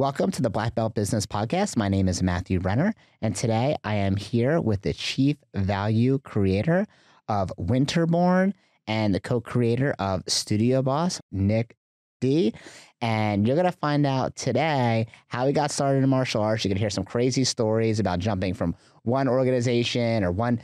Welcome to the Black Belt Business Podcast. My name is Matthew Renner, and today I am here with the Chief Value Creator of Winterborn and the co-creator of Studio Boss, Nick D. And you're going to find out today how he got started in martial arts. You're going to hear some crazy stories about jumping from one organization or one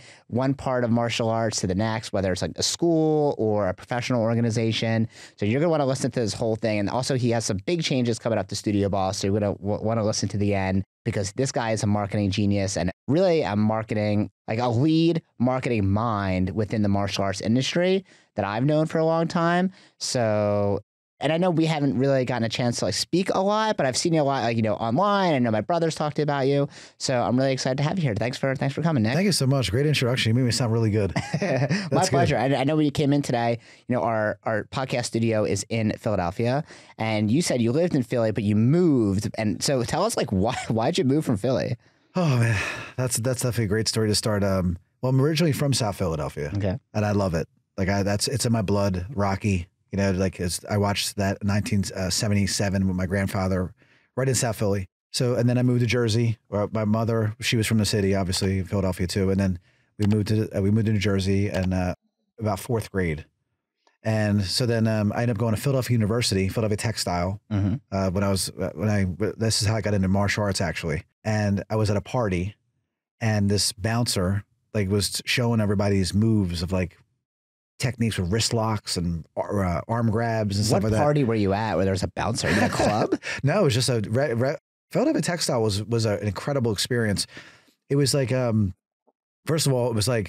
part of martial arts to the next, whether it's like a school or a professional organization. So you're going to want to listen to this whole thing. And also he has some big changes coming up to Studio Boss. So you're going to want to listen to the end because this guy is a marketing genius and really a marketing, like a lead marketing mind within the martial arts industry that I've known for a long time. So, and I know we haven't really gotten a chance to like speak a lot, but I've seen you a lot, like, online. I know my brother's talked about you. So I'm really excited to have you here. Thanks for coming, Nick. Thank you so much. Great introduction. You made me sound really good. My pleasure. I know when you came in today, our podcast studio is in Philadelphia, and you said you lived in Philly, but you moved. And so tell us, like, why'd you move from Philly? Oh man, that's definitely a great story to start. Well, I'm originally from South Philadelphia. Okay. And I love it. Like it's in my blood, Rocky. I watched that 1977 with my grandfather right in South Philly. So, and then I moved to Jersey. My mother, she was from the city, obviously, Philadelphia too. And then we moved to New Jersey and about fourth grade. And so then I ended up going to Philadelphia University, Philadelphia Textile. Mm-hmm. This is how I got into martial arts actually. And I was at a party, and this bouncer was showing everybody these moves of techniques with wrist locks and arm grabs and stuff like that. What party were you at where there was a bouncer? In a club? No, it was just Philadelphia Textile was an incredible experience. It was first of all, it was there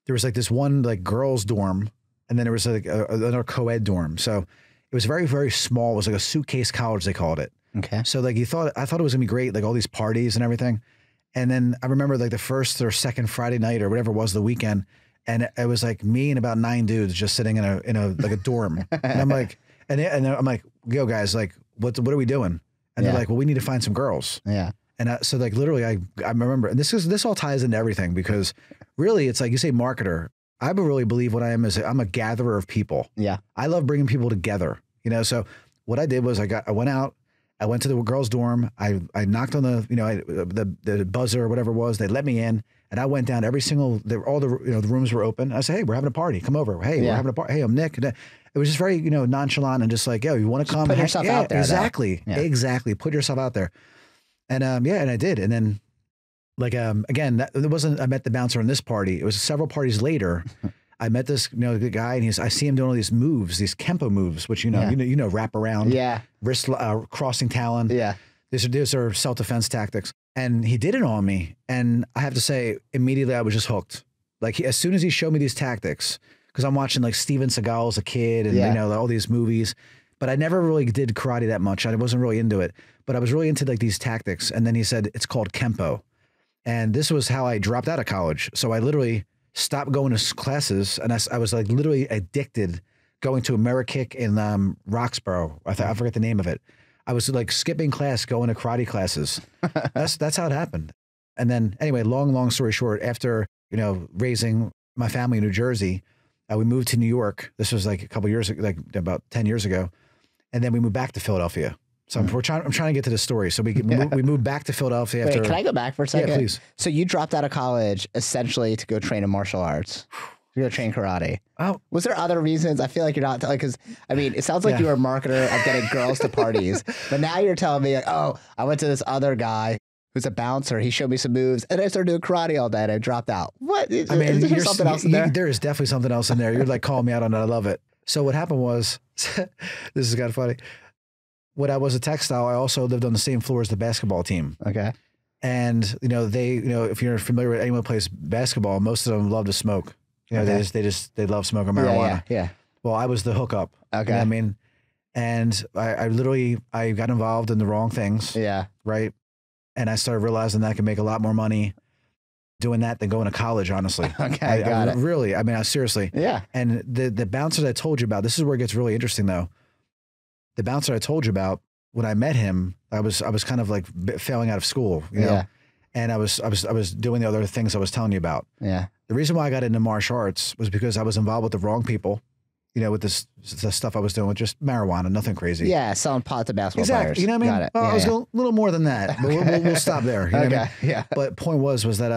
was this one girls dorm, and then there was another co-ed dorm. So it was very, very small. It was like a suitcase college, they called it. Okay. So I thought it was gonna be great, all these parties and everything. And then I remember the first or second Friday night or whatever it was, the weekend. And it was me and about 9 dudes just sitting in a dorm. And I'm like, and I'm like, yo guys, what are we doing? And they're like, well, we need to find some girls. Yeah. And so literally I remember, and this all ties into everything because really it's you say marketer. I really believe what I am is I'm a gatherer of people. Yeah. I love bringing people together, So what I did was I went out, I went to the girls' dorm. I knocked on the buzzer or whatever it was. They let me in, and I went down all the rooms were open. I said, hey, we're having a party. Come over. Hey, we're having a party. Hey, I'm Nick. It was just very nonchalant and just yo, you want to come? Put yourself out there. Exactly, exactly. Put yourself out there. And and I did. And then again, it wasn't. I met the bouncer on this party. It was several parties later. I met this the guy, and I see him doing all these moves, these Kempo moves, which wrap around, wrist crossing talon. Yeah, these are self-defense tactics, and he did it on me, and I have to say, immediately I was just hooked. As soon as he showed me these tactics, because I'm watching Steven Seagal as a kid, and all these movies, but I never really did karate that much. I wasn't really into it, but I was really into these tactics. And then he said it's called Kempo, and this was how I dropped out of college. So I literally stopped going to classes, and I was literally addicted going to Amerikick in Roxborough. I forget the name of it. I was skipping class, going to karate classes. That's how it happened. And then anyway, long story short, after raising my family in New Jersey, we moved to New York. This was a couple years ago, about 10 years ago, and then we moved back to Philadelphia. So I'm trying to get to the story. So we moved back to Philadelphia after. Wait, can I go back for a second? Yeah, please. So you dropped out of college essentially to go train in martial arts. To go train karate. Oh, was there other reasons? I feel like you're not because it sounds like you were a marketer of getting girls to parties, but now you're telling me I went to this other guy who's a bouncer. He showed me some moves, and I started doing karate all day, and I dropped out. What? Is there something else in there? There is definitely something else in there. You're calling me out on it. I love it. So what happened was, this is kind of funny. When I was a textile, I also lived on the same floor as the basketball team. Okay. And if you're familiar with anyone who plays basketball, most of them love to smoke. They love smoking marijuana. Yeah. Well, I was the hookup. Okay. You know what I mean? And I literally got involved in the wrong things. Yeah. Right. And I started realizing that I could make a lot more money doing that than going to college, honestly. Okay. Got it. Really, seriously. Yeah. And the bouncer I told you about, this is where it gets really interesting though. The bouncer I told you about, when I met him, I was kind of failing out of school, you know? And I was doing the other things I was telling you about. Yeah. The reason why I got into martial arts was because I was involved with the wrong people. with the stuff I was doing with just marijuana, nothing crazy. Yeah, selling pot to basketball players. You know what I mean? Got it. I was going a little more than that, but we'll stop there. You know what I mean? Yeah. But point was that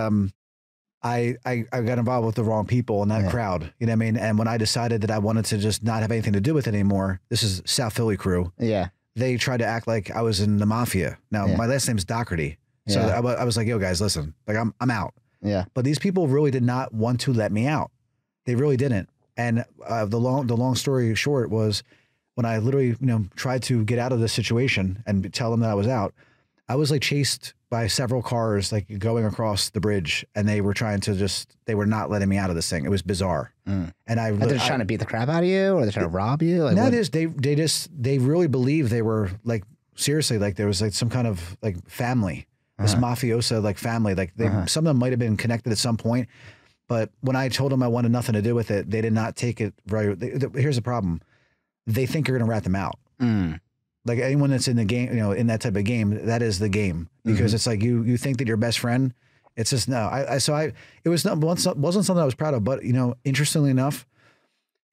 I got involved with the wrong people in that crowd. You know what I mean? And when I decided that I wanted to just not have anything to do with it anymore, this is South Philly crew. Yeah. They tried to act like I was in the mafia. Now my last name's Dougherty. So I was like, yo guys, listen, like I'm out. Yeah. But these people really did not want to let me out. They really didn't. And the long story short was when I literally, tried to get out of this situation and tell them that I was out, I was like chased by several cars, like going across the bridge, and they were they were not letting me out of this thing. It was bizarre. And they're trying to beat the crap out of you, or they're trying to rob you? Like, no, they really believed they were like, seriously, like there was like some kind of like family, this mafiosa like family, like some of them might've been connected at some point. But when I told them I wanted nothing to do with it, they did not take it right. Here's the problem. They think you're going to rat them out. Like anyone that's in the game, in that type of game, that is the game, because it's like you think that your best friend. It's just no. It wasn't something I was proud of, but interestingly enough,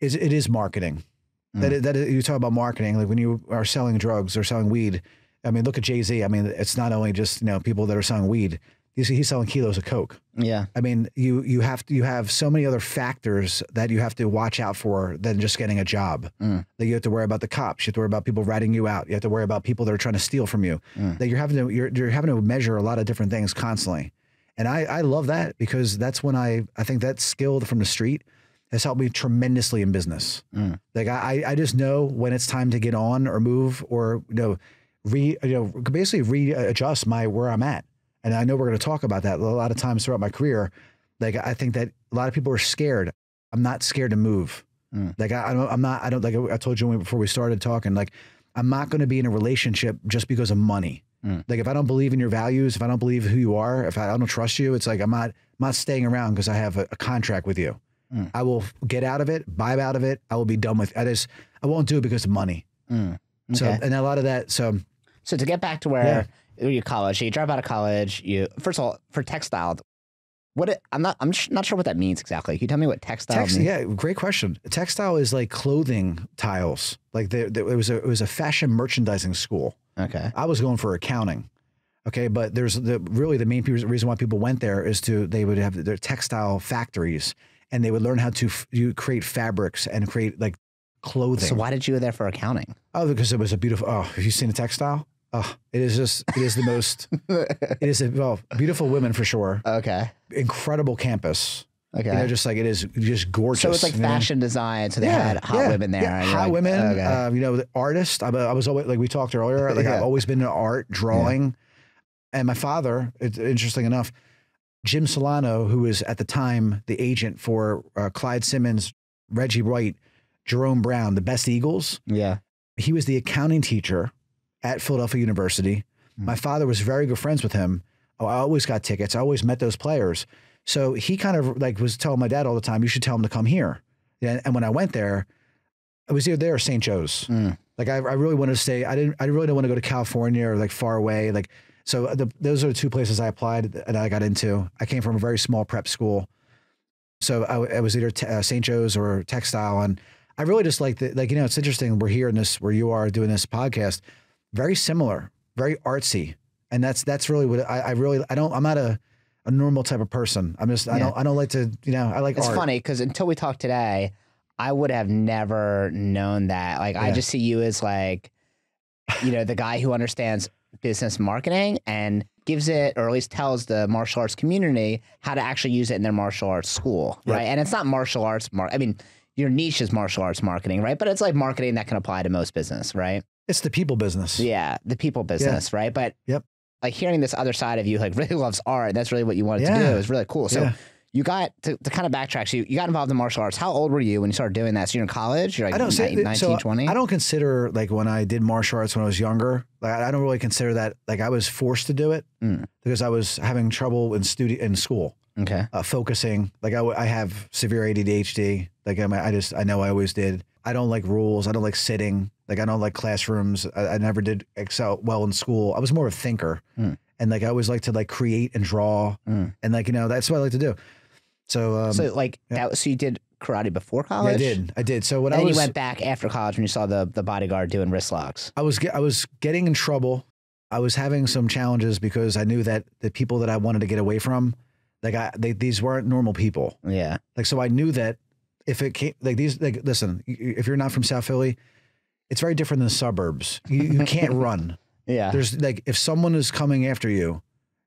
it is marketing. That you talk about marketing, like when you are selling drugs or selling weed. I mean, look at Jay-Z. I mean, it's not only just people that are selling weed. You see, he's selling kilos of coke. Yeah. I mean, you have so many other factors that you have to watch out for than just getting a job. That you have to worry about the cops. You have to worry about people ratting you out. You have to worry about people that are trying to steal from you. That you're having to measure a lot of different things constantly. And I love that, because that's when I think that skill from the street has helped me tremendously in business. Like I just know when it's time to get on or move or basically readjust where I'm at. And I know we're going to talk about that a lot of times throughout my career. Like, I think that a lot of people are scared. I'm not scared to move. Like, I told you before we started talking, like, I'm not going to be in a relationship just because of money. Like, if I don't believe in your values, if I don't believe who you are, if I don't trust you, it's like, I'm not staying around because I have a contract with you. I will get out of it, buy out of it. I will be done with it. I won't do it because of money. Okay. So, and a lot of that. So to get back to where you college, you drop out of college, first of all, for textile, I'm not sure what that means exactly. Can you tell me what textile means? Yeah, great question. Textile is like clothing tiles. Like it was a fashion merchandising school. Okay. I was going for accounting. Okay, but there's the main reason why people went there is they would have their textile factories, and they would learn how to create fabrics and create like clothing. So why did you go there for accounting? Oh, because it was a beautiful. Oh, have you seen a textile? Oh, it is the most. It is beautiful women for sure. Okay. Incredible campus. Okay. Just like it is just gorgeous. So it's like fashion design. So they had hot women there. Yeah, hot women. Okay. The artist. I was always, like we talked earlier. Like I've always been into art, drawing, and my father. It's interesting enough. Jim Solano, who was at the time the agent for Clyde Simmons, Reggie White, Jerome Brown, the best Eagles. Yeah. He was the accounting teacher at Philadelphia University. My father was very good friends with him. Oh, I always got tickets. I always met those players. So he kind of like was telling my dad all the time, you should tell him to come here. And when I went there, I was either there or St. Joe's. Like I really wanted to stay. I really didn't want to go to California or like far away. Like, so those are the two places I applied and I got into. I came from a very small prep school. So I was either St. Joe's or textile. And I really just liked it. Like, it's interesting. We're here in this, where you are doing this podcast. Very similar, very artsy. And that's really what I'm not a normal type of person. I don't like to, I like art. It's funny because until we talked today, I would have never known that. Like, I just see you as like, the guy who understands business marketing and gives it, or at least tells the martial arts community how to actually use it in their martial arts school. Right. And it's not martial arts. I mean, your niche is martial arts marketing, right? But it's like marketing that can apply to most business, right? It's the people business. Yeah, the people business, right? But like hearing this other side of you, like really loves art. That's really what you wanted to do. It was really cool. So you got to kind of backtrack. So you got involved in martial arts. How old were you when you started doing that? So you're in college? You're like 19, 20? I don't consider like when I did martial arts when I was younger, like I don't really consider that like I was forced to do it because I was having trouble in school. Okay. Focusing. Like I have severe ADHD. Like I know I always did. I don't like rules. I don't like sitting. Like I don't like classrooms. I never did excel well in school. I was more of a thinker. And like I always like to like create and draw. And like, that's what I like to do. So so you did karate before Yeah, college? I did. So when and I was, you went back after college when you saw the bodyguard doing wrist locks. I was getting in trouble. I was having some challenges because I knew that the people that I wanted to get away from, like these weren't normal people. Yeah. Like, so I knew that if it came, like these, like, listen, if you're not from South Philly, it's very different than the suburbs. You can't run. Yeah. There's like, if someone is coming after you,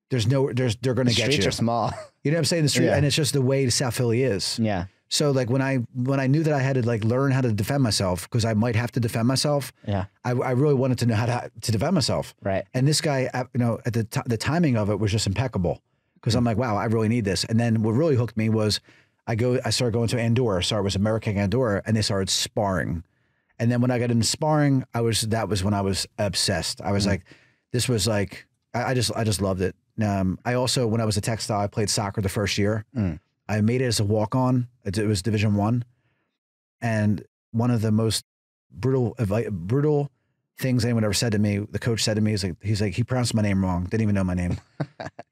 they're going to get you. Streets are small. You know what I'm saying? The street, Yeah. and it's just the way South Philly is. Yeah. So like when I knew that I had to like learn how to defend myself, because I might have to defend myself. Yeah. I really wanted to know how to defend myself. Right. And this guy, you know, at the timing of it was just impeccable, because I'm like, wow, I really need this. And then what really hooked me was I started going to Andorra. So it was American Andorra, and they started sparring. And then when I got into sparring, that was when I was obsessed. I was like, this was like, I just loved it. I also, when I was a textile, I played soccer the first year. I made it as a walk-on. It was Division I. And one of the most brutal things anyone ever said to me, the coach said to me, he's like, he pronounced my name wrong. Didn't even know my name.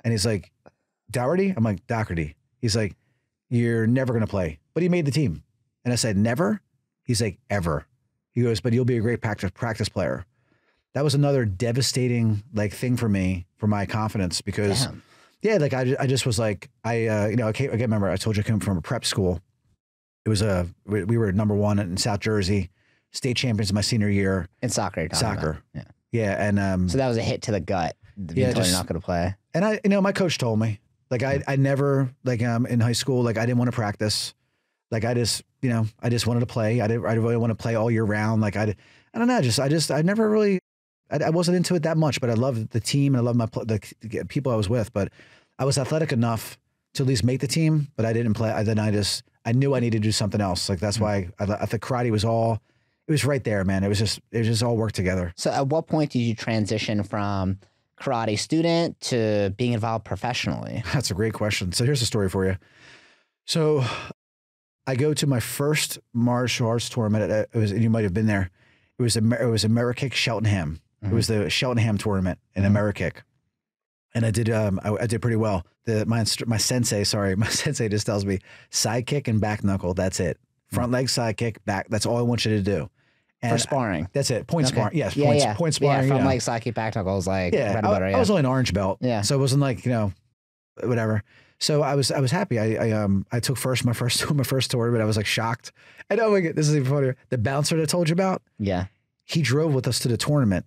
And he's like, Dougherty? I'm like, Dougherty. He's like, you're never going to play. But he made the team. And I said, never? He's like, ever. He goes, but you'll be a great practice player. That was another devastating like thing for me, for my confidence, because Damn. yeah, like I just was like, you know, I can't remember, I told you I came from a prep school. It was we were #1 in South Jersey, state champions my senior year. In soccer, you're talking about. Yeah. Yeah. And so that was a hit to the gut. Yeah, You're not going to play. And you know, my coach told me, like, I never, like, in high school, like, I didn't want to practice. Like, I just wanted to play. I really want to play all year round. Like, I don't know. I never really, I wasn't into it that much, but I loved the team and I loved the people I was with. But I was athletic enough to at least make the team, but I didn't play. I knew I needed to do something else. Like, that's why I thought karate was it was right there, man. It was just all worked together. So at what point did you transition from karate student to being involved professionally? That's a great question. So here's the story for you. So I go to my first martial arts tournament. You might have been there. It was Amerikick Cheltenham. It was the Cheltenham tournament in Amerikick. And I did pretty well. My sensei just tells me side kick and back knuckle. That's it. Front leg, side kick, back. That's all I want you to do. And for sparring. That's it. Point sparring. Yes. Yeah, point sparring. Yeah, front leg, side kick, back knuckle is like bread and butter. I was only an orange belt. Yeah. So it wasn't like, you know, whatever. So I was happy. I took my first tournament. I was like shocked. And oh my God, this is even funnier. The bouncer that I told you about. Yeah. He drove with us to the tournament.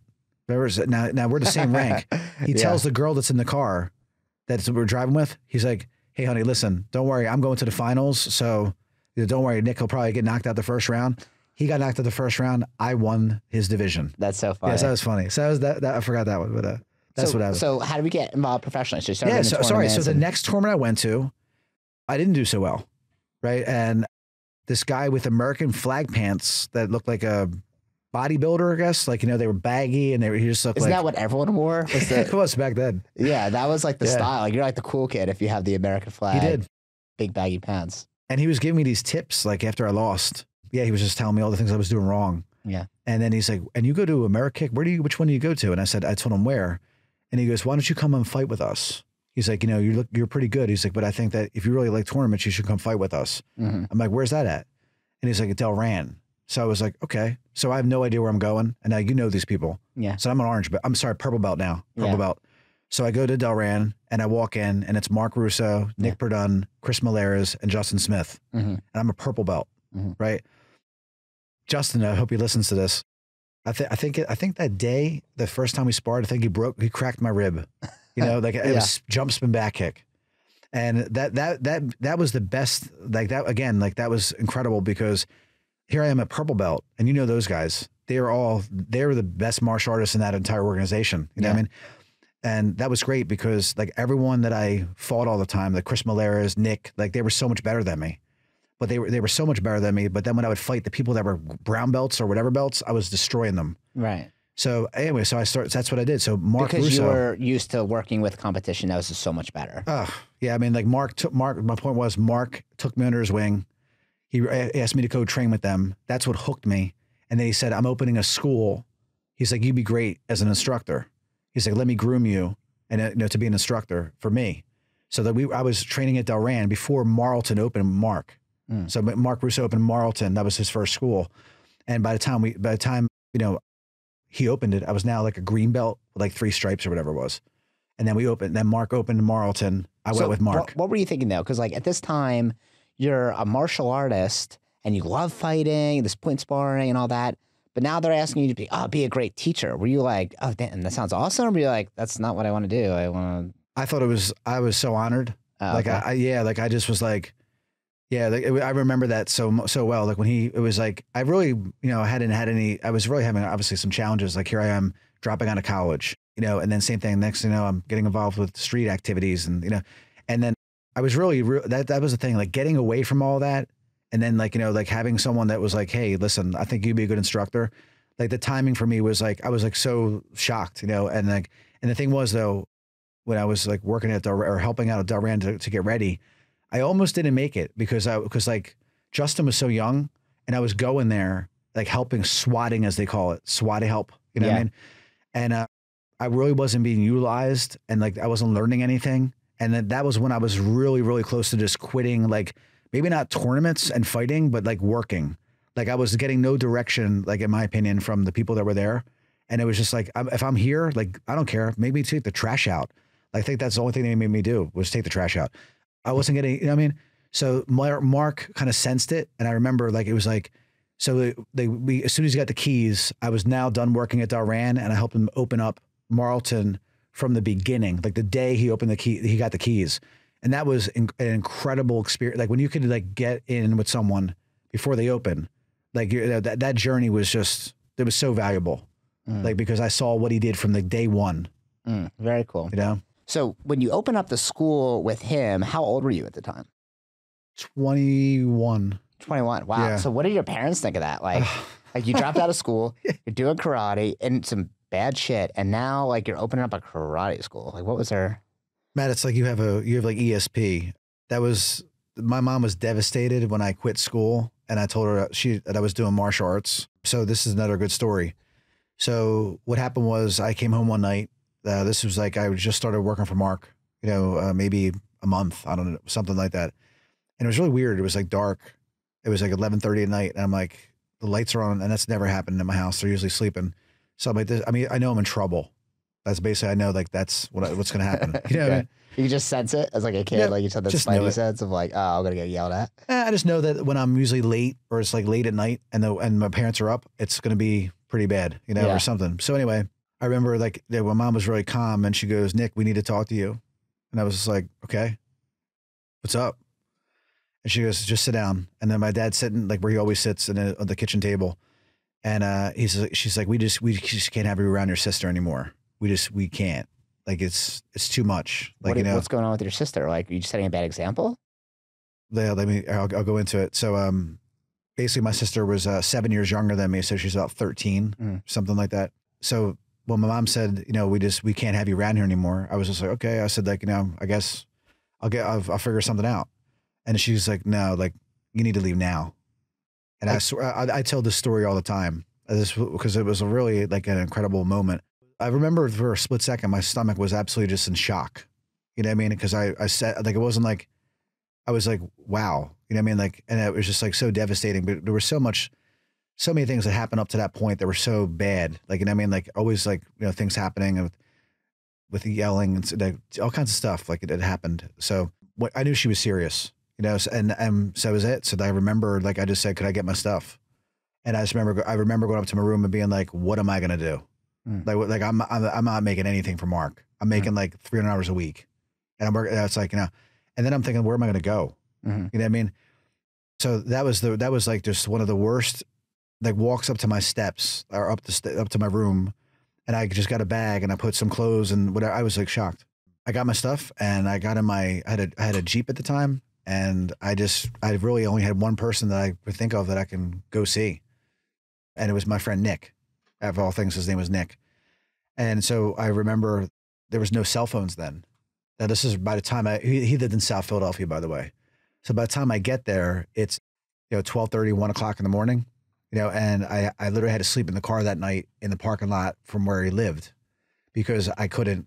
Now we're the same rank. He tells the girl that's in the car that we're driving with, he's like, hey honey, listen, don't worry. I'm going to the finals. So don't worry. Nick will probably get knocked out the first round. He got knocked out the first round. I won his division. That's so funny. Yes, that was funny. So that I forgot that one, but that's what I was. So how did we get involved professionally? So you started So the next tournament I went to, I didn't do so well, right? And this guy with American flag pants that looked like a bodybuilder, I guess, like, you know, they were baggy and he just looked Isn't that what everyone wore? It was back then. Yeah, that was like the style. Like, you're like the cool kid if you have the American flag. He did. Big baggy pants. And he was giving me these tips, like after I lost. Yeah, he was just telling me all the things I was doing wrong. Yeah. And then he's like, and you go to Amerikick, which one do you go to? And I told him where. And he goes, why don't you come and fight with us? He's like, you know, you're pretty good. He's like, but I think that if you really like tournaments, you should come fight with us. I'm like, where's that at? And he's like, at Delran. So I was like, okay. So I have no idea where I'm going. And now you know these people. Yeah. So I'm an orange belt. I'm sorry, purple belt now. Purple belt. So I go to Delran and I walk in and it's Mark Russo, Nick Perdun, Chris Malares, and Justin Smith. And I'm a purple belt, right? Justin, I hope he listens to this. I think that day, the first time we sparred, I think he cracked my rib. You know, like it was jump spin back kick. And that was the best, like that, again, like that was incredible because here I am at purple belt and you know those guys, they were the best martial artists in that entire organization. You know what I mean? And that was great because like everyone that I fought all the time, like Chris Malares, Nick, like they were so much better than me. But they were so much better than me. But then when I would fight the people that were brown belts or whatever belts, I was destroying them. Right. So anyway, that's what I did. So Mark Russo, because you were used to working with competition, that was just so much better. Yeah. I mean, like my point was Mark took me under his wing. He asked me to go train with them. That's what hooked me. And then he said, I'm opening a school. He's like, you'd be great as an instructor. He's like, let me groom you and you know, to be an instructor for me. So that I was training at Delran before Marlton opened Mark. So Mark Russo opened Marlton. That was his first school. And by the time, you know, he opened it, I was now like a green belt with like 3 stripes or whatever it was. And then Mark opened Marlton. I went with Mark. What were you thinking though? Because like at this time, you're a martial artist and you love fighting, this point sparring and all that. But now they're asking you to be a great teacher. Were you like, oh, damn, that sounds awesome? Or were you like, that's not what I want to do. I was so honored. Like, okay. I just was like, yeah, like, I remember that so well. Like when it was like, I really, you know, I was really having obviously some challenges. Like here I am dropping out of college, you know, and then same thing. Next thing you know, I'm getting involved with street activities and, you know, and then I was really, that was the thing, like getting away from all that. And then like, you know, like having someone that was like, hey, listen, I think you'd be a good instructor. Like the timing for me was like, I was like so shocked, you know, and like, and the thing was though, when I was like working at or helping out at Dougherty to get ready, I almost didn't make it because like Justin was so young and I was going there, like helping swatting as they call it, SWAT help, you know what I mean? And I really wasn't being utilized and like I wasn't learning anything. And then that was when I was really, really close to just quitting, like maybe not tournaments and fighting, but like working. Like I was getting no direction, like in my opinion, from the people that were there. And it was just like, if I'm here, like, I don't care. Maybe take the trash out. I think that's the only thing they made me do was take the trash out. I wasn't getting, you know what I mean? So Mark kind of sensed it. And I remember like, it was like, so as soon as he got the keys, I was now done working at Dougherty and I helped him open up Marlton from the beginning. Like the day he opened he got the keys. And that was an incredible experience. Like when you could like get in with someone before they open, like that journey was just, it was so valuable. Like, because I saw what he did from the day one. Very cool. You know? So when you open up the school with him, how old were you at the time? 21. 21. Wow. Yeah. So what did your parents think of that? Like you dropped out of school, you're doing karate and some bad shit. And now like you're opening up a karate school. Like what was their... Matt, it's like you have like ESP. My mom was devastated when I quit school and I told her that I was doing martial arts. So this is another good story. So what happened was I came home one night. This was like, I just started working for Mark, you know, maybe a month, I don't know, something like that. And it was really weird. It was like dark. It was like 11:30 at night. And I'm like, the lights are on and that's never happened in my house. They're usually sleeping. So I'm like, I know I'm in trouble. That's basically, I know like that's what's going to happen. You know what I mean? You just sense it as like a kid, like you said, that spidey sense of like, oh, I'm going to get yelled at. I just know that when I'm usually late or it's like late at night and my parents are up, it's going to be pretty bad, you know, or something. So anyway, I remember like when mom was really calm and she goes, Nick, we need to talk to you. And I was just like, okay, what's up? And she goes, just sit down. And then my dad's sitting like where he always sits on the kitchen table. And she's like, we just can't have you around your sister anymore. We can't. Like it's too much. Like, what's going on with your sister? Like, are you just setting a bad example? Yeah, I'll go into it. So, basically my sister was 7 years younger than me. So she's about 13, something like that. So when my mom said, you know, we can't have you around here anymore. I was just like, okay. I said like, you know, I guess I'll figure something out. And she's like, no, like you need to leave now. And I swear, I tell this story all the time because it was a really like an incredible moment. I remember for a split second, my stomach was absolutely just in shock. You know what I mean? Because I said, like, it wasn't like, I was like, wow. You know what I mean? Like, and it was just like so devastating, but there was so many things that happened up to that point that were so bad. Like, you know what I mean? Like always like, you know, things happening with the yelling and like, all kinds of stuff. Like it had happened. So I knew she was serious, you know? And so that was it. So I remember, like, I just said, could I get my stuff? And I remember going up to my room and being like, what am I going to do? Like I'm not making anything for Mark. I'm making like 300 hours a week, and I'm working. It's like, you know, and then I'm thinking, where am I going to go? You know what I mean? So that was like just one of the worst, like walks up to my steps or up to my room, and I just got a bag and I put some clothes and whatever. I was like shocked. I got my stuff and I got in I had a Jeep at the time, and I really only had one person that I could think of that I can go see, and it was my friend Nick. Of all things, his name was Nick. And so I remember there was no cell phones then. Now this is by the time he lived in South Philadelphia, by the way. So by the time I get there, it's, you know, 12:30, 1 o'clock in the morning, you know, and I literally had to sleep in the car that night in the parking lot from where he lived because I couldn't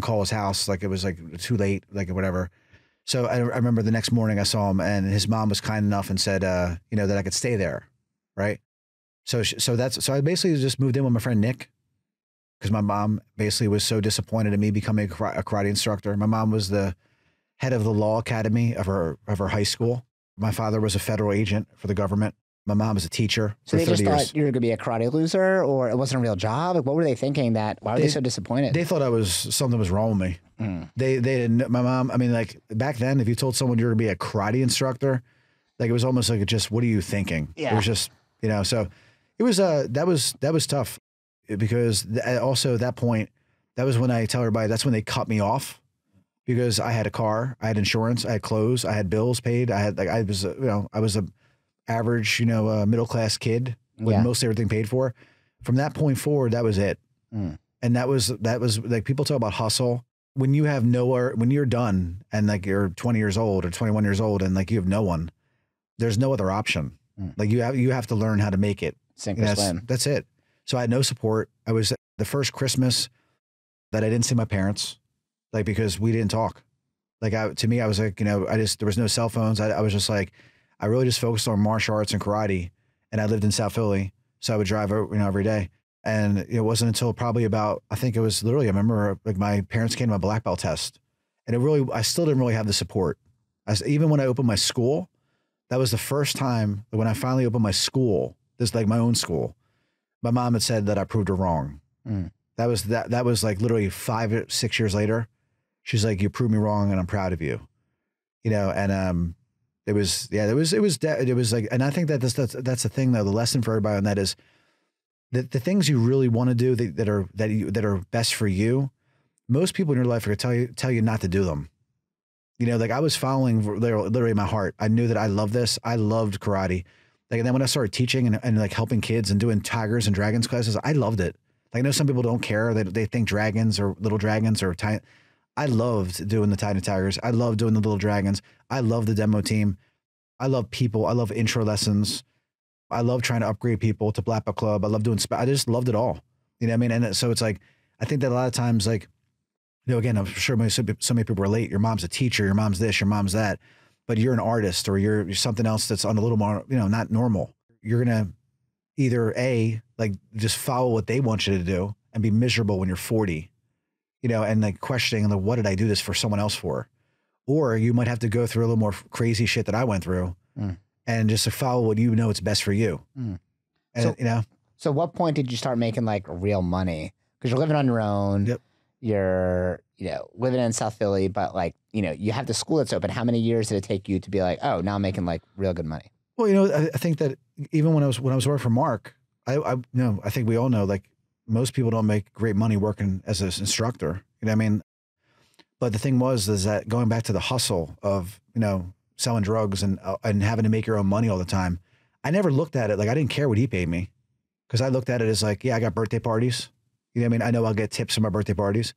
call his house. Like it was like too late, like whatever. So I remember the next morning I saw him, and his mom was kind enough and said, you know, that I could stay there. Right. So I basically just moved in with my friend Nick, because my mom basically was so disappointed in me becoming a karate instructor. My mom was the head of the law academy of her high school. My father was a federal agent for the government. My mom was a teacher so for 30 years. So they just thought you were going to be a karate loser, or it wasn't a real job? Like, what were they thinking? Why were they so disappointed? They thought something was wrong with me. They didn't. My mom. I mean, like back then, if you told someone you were going to be a karate instructor, like it was almost like what are you thinking? Yeah. It was just, you know. So it was that was tough, because also at that point, that was when I tell everybody that's when they cut me off, because I had a car, I had insurance, I had clothes, I had bills paid, I was a average, you know, middle class kid with mostly everything paid for. From that point forward, that was it. And that was like, people talk about hustle. When you have nowhere, when you're done and like you're 20 years old or 21 years old and like you have no one, there's no other option. Like you have to learn how to make it. Sink or swim. That's it. So I had no support. I was the first Christmas that I didn't see my parents, like, because we didn't talk. Like to me, I was like, you know, there was no cell phones. I was just like, I really just focused on martial arts and karate, and I lived in South Philly. So I would drive, you know, every day. And it wasn't until probably about, I think it was literally, I remember like my parents came to my black belt test, and I still didn't really have the support. Even when I opened my school, that was the first time when I finally opened my school, this like my own school, my mom had said that I proved her wrong. That was like literally 5 or 6 years later. She's like, you proved me wrong and I'm proud of you, you know? And, it was like, and I think that's the thing though, the lesson for everybody on that is that the things you really want to do that are best for you, most people in your life are going to tell you not to do them. You know, like I was following literally my heart. I knew that I loved this. I loved karate. Like, and then when I started teaching and like helping kids and doing tigers and dragons classes, I loved it. Like, I know some people don't care. They think dragons or little dragons or tiny. I loved doing the tiny tigers. I loved doing the little dragons. I love the demo team. I love people. I love intro lessons. I love trying to upgrade people to Black Belt Club. I love doing, I just loved it all. You know what I mean? And so it's like, I think that a lot of times, like, you know, again, I'm sure so many people relate. Your mom's a teacher, your mom's this, your mom's that, but you're an artist or you're something else that's on a little more, you know, not normal. You're going to either like just follow what they want you to do and be miserable when you're 40, you know, and like questioning, like, what did I do this for someone else for? Or you might have to go through a little more crazy shit that I went through and just to follow what you know it's best for you. And, so, you know. So what point did you start making like real money? Because you're living on your own. Yep. You're, you know, living in South Philly, but like, you know, you have the school that's open. How many years did it take you to be like, oh, now I'm making like real good money? Well, you know, I think that even when I was working for Mark, I think we all know, like, most people don't make great money working as an instructor. You know what I mean? But the thing is that going back to the hustle of, you know, selling drugs and having to make your own money all the time, I never looked at it like I didn't care what he paid me, because I looked at it as like, yeah, I got birthday parties. You know what I mean? I know I'll get tips for my birthday parties.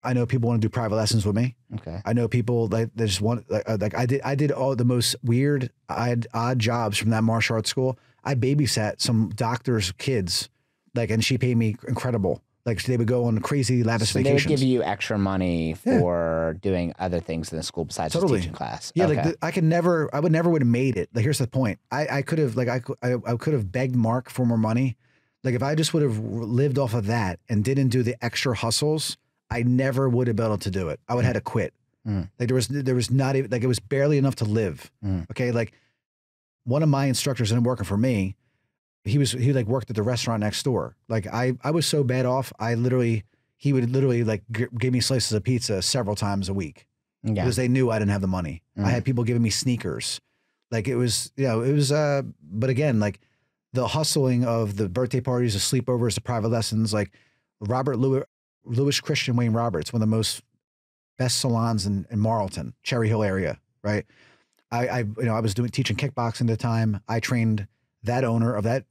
I know people want to do private lessons with me. Okay. I know people they just want like I did all the most weird, odd jobs from that martial arts school. I babysat some doctors' kids, like, and she paid me incredible. Like, they would go on crazy lavish vacations. They would give you extra money for doing other things in the school besides just teaching class. Yeah, okay. Like I would never would have made it. Like, here's the point. I could have begged Mark for more money. Like, if I just would have lived off of that and didn't do the extra hustles, I never would have been able to do it. I would have had to quit. Like, there was not even, like, it was barely enough to live. Okay. Like, one of my instructors and working for me, he like worked at the restaurant next door. Like, I was so bad off. He would literally like give me slices of pizza several times a week because they knew I didn't have the money. I had people giving me sneakers. Like, it was, you know, it was, but again, like, the hustling of the birthday parties, the sleepovers, the private lessons, like Robert Louis Christian Wayne Roberts, one of the most best salons in Marlton, Cherry Hill area, right? I was teaching kickboxing at the time. I trained that owner of that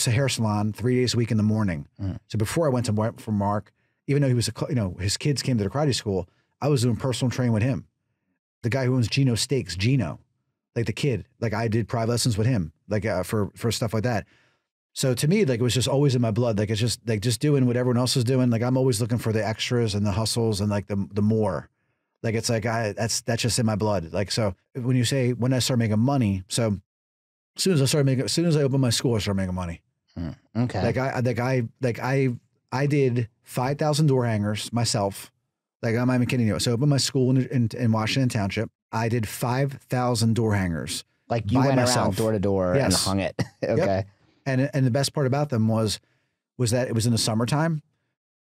hair salon 3 days a week in the morning. So before I went for Mark, even though he was his kids came to the karate school, I was doing personal training with him. The guy who owns Gino Steaks, Gino, like the kid, like I did private lessons with him, like for stuff like that. So to me, like, it was just always in my blood. Like, it's just like just doing what everyone else is doing. Like, I'm always looking for the extras and the hustles and like the more. Like, it's like, that's just in my blood. Like, so when you say, when I start making money, so as soon as I opened my school, I started making money. Okay. I did 5,000 door hangers myself. Like, I'm not even kidding you. So I opened my school in Washington Township. I did 5,000 door hangers. Like, you went around door to door and hung it. Okay. Yep. And the best part about them was that it was in the summertime.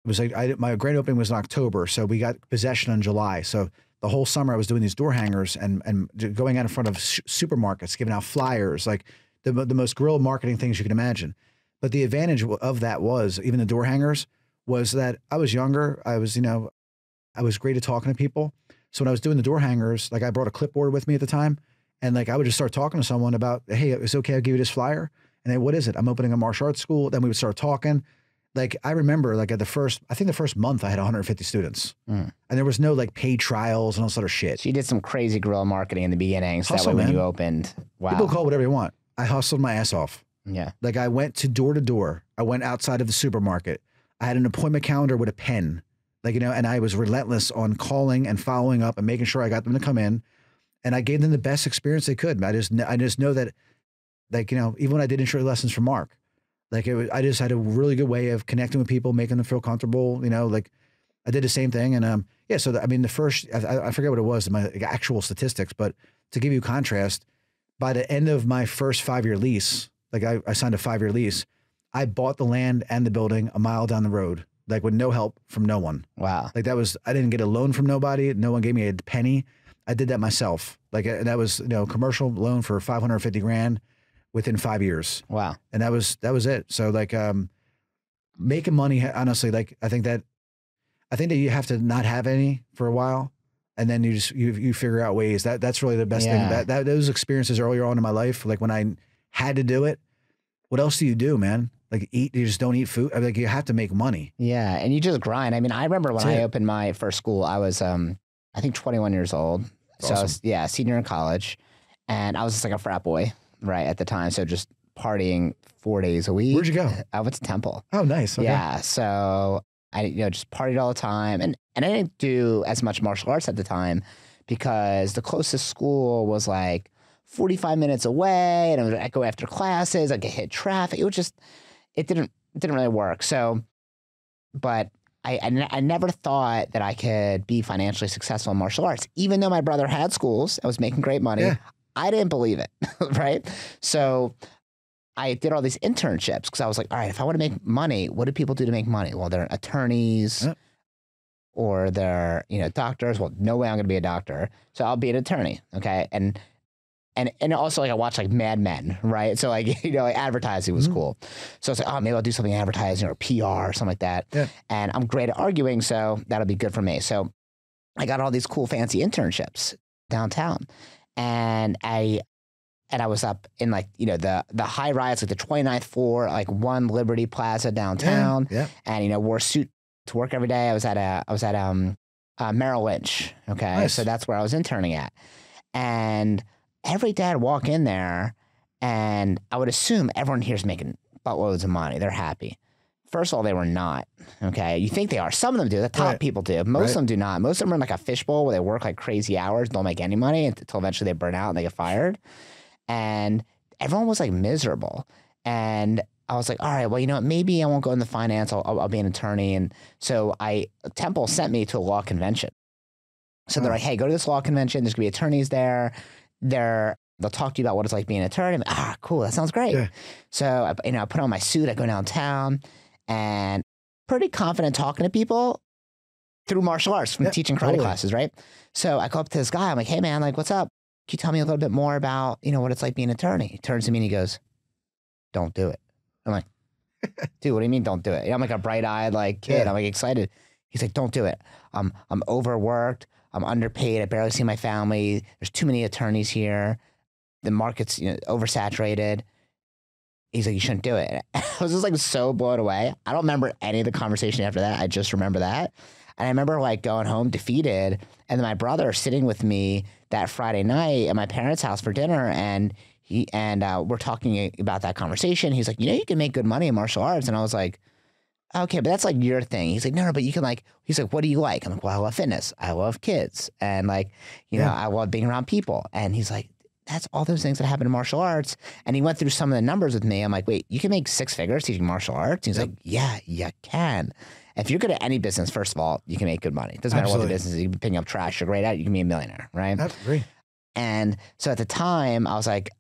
It was like, my grand opening was in October. So we got possession in July. So the whole summer I was doing these door hangers and going out in front of supermarkets, giving out flyers, like the most guerrilla marketing things you can imagine. But the advantage of that was, even the door hangers, was that I was younger. I was great at talking to people. So when I was doing the door hangers, like, I brought a clipboard with me at the time, and like, I would just start talking to someone about, hey, it's okay, I'll give you this flyer. And then, what is it? I'm opening a martial arts school. Then we would start talking. Like, I remember, like, the first month I had 150 students, and there was no like paid trials and all sort of shit. So you did some crazy guerrilla marketing in the beginning. So that way when you opened, wow. People call it whatever you want. I hustled my ass off. Yeah. Like, I went to door. I went outside of the supermarket. I had an appointment calendar with a pen, like, and I was relentless on calling and following up and making sure I got them to come in. And I gave them the best experience they could. I just know that, like, even when I did intro lessons for Mark, like, I just had a really good way of connecting with people, making them feel comfortable, like I did the same thing. And yeah, so the first, I forget what it was, my actual statistics, but to give you contrast, by the end of my first 5-year lease, like, I signed a 5-year lease, I bought the land and the building a mile down the road, like, with no help from no one. Wow. Like, I didn't get a loan from nobody. No one gave me a penny. I did that myself. Like, that was, commercial loan for $550,000 within 5 years. Wow. And that was it. So, like, making money, honestly, like, I think that you have to not have any for a while, and then you figure out ways. That's really the best thing. Those experiences earlier on in my life, like, when I had to do it, what else do you do, man? Like, eat, you just don't eat food. I mean, like, you have to make money. Yeah. And you just grind. I mean, I remember when I opened my first school, I was, I think 21 years old. That's so awesome. I was, yeah, senior in college, and I was just like a frat boy, right, at the time. So just partying 4 days a week. Where'd you go? I went to Temple. Oh, nice. Okay. Yeah. So I, just partied all the time, and I didn't do as much martial arts at the time because the closest school was like 45 minutes away, and I'd go after classes. I'd get hit traffic. It was just, it didn't really work. So, but I never thought that I could be financially successful in martial arts, even though my brother had schools. I was making great money. Yeah. I didn't believe it, right? So I did all these internships because I was like, all right, if I want to make money, what do people do to make money? Well, they're attorneys or they're, doctors. Well, no way I'm going to be a doctor. So I'll be an attorney. Okay. And also, like, I watched like Mad Men, right? So like, like advertising was cool. So it's like, oh, maybe I'll do something in advertising or PR or something like that. Yeah. And I'm great at arguing, so that'll be good for me. So I got all these cool fancy internships downtown, and I was up in, like, the high rise, like the 29th floor, like One Liberty Plaza downtown. Yeah. And wore a suit to work every day. I was at Merrill Lynch. Okay. Nice. So that's where I was interning at. And every day I'd walk in there, and I would assume everyone here's making buttloads of money. They're happy. First of all, they were not. Okay. You think they are. Some of them do. The top people do. Most of them do not. Most of them are in like a fishbowl where they work like crazy hours, don't make any money until eventually they burn out and they get fired. And everyone was like miserable. And I was like, all right, well, you know what? Maybe I won't go into finance. I'll be an attorney. And so Temple sent me to a law convention. So they're like, hey, go to this law convention. There's gonna be attorneys there. They'll talk to you about what it's like being an attorney. I'm, cool. That sounds great. Yeah. So I put on my suit. I go downtown, and pretty confident talking to people through martial arts from teaching karate classes, right? So I go up to this guy. I'm like, hey man, like, what's up? Can you tell me a little bit more about, what it's like being an attorney? He turns to me and he goes, don't do it. I'm like, dude, what do you mean don't do it? I'm like a bright-eyed like kid. Yeah. I'm like excited. He's like, don't do it. I'm overworked. I'm underpaid. I barely see my family. There's too many attorneys here. The market's oversaturated. He's like, you shouldn't do it. I was just like so blown away. I don't remember any of the conversation after that. I just remember that. And I remember like going home defeated, and then my brother sitting with me that Friday night at my parents' house for dinner, and we're talking about that conversation. He's like, you can make good money in martial arts. And I was like, okay, but that's like your thing. He's like, no, but you can like, he's like, what do you like? I'm like, well, I love fitness. I love kids. And like, you know, I love being around people. And he's like, that's all those things that happen in martial arts. And he went through some of the numbers with me. I'm like, wait, you can make 6 figures teaching martial arts? He's like, yeah, you can. If you're good at any business, first of all, you can make good money. It doesn't matter what the business is. You can be picking up trash. You're great at it. You can be a millionaire, right? I agree. And so at the time, I was like,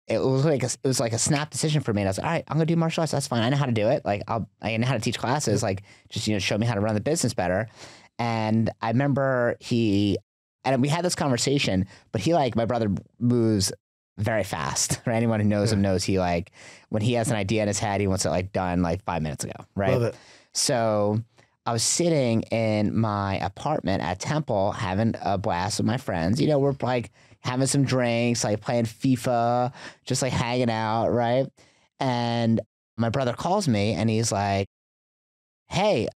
it was like a snap decision for me. And I was like, all right, I'm gonna do martial arts. That's fine. I know how to do it. Like I know how to teach classes. Like just show me how to run the business better. And I remember and we had this conversation. But my brother moves very fast. Right? Anyone who knows him knows he like when he has an idea in his head, he wants it like done like 5 minutes ago. Right? Love it. So I was sitting in my apartment at Temple having a blast with my friends. You know, we're like having some drinks, like playing FIFA, just like hanging out, right? And my brother calls me and he's like, hey,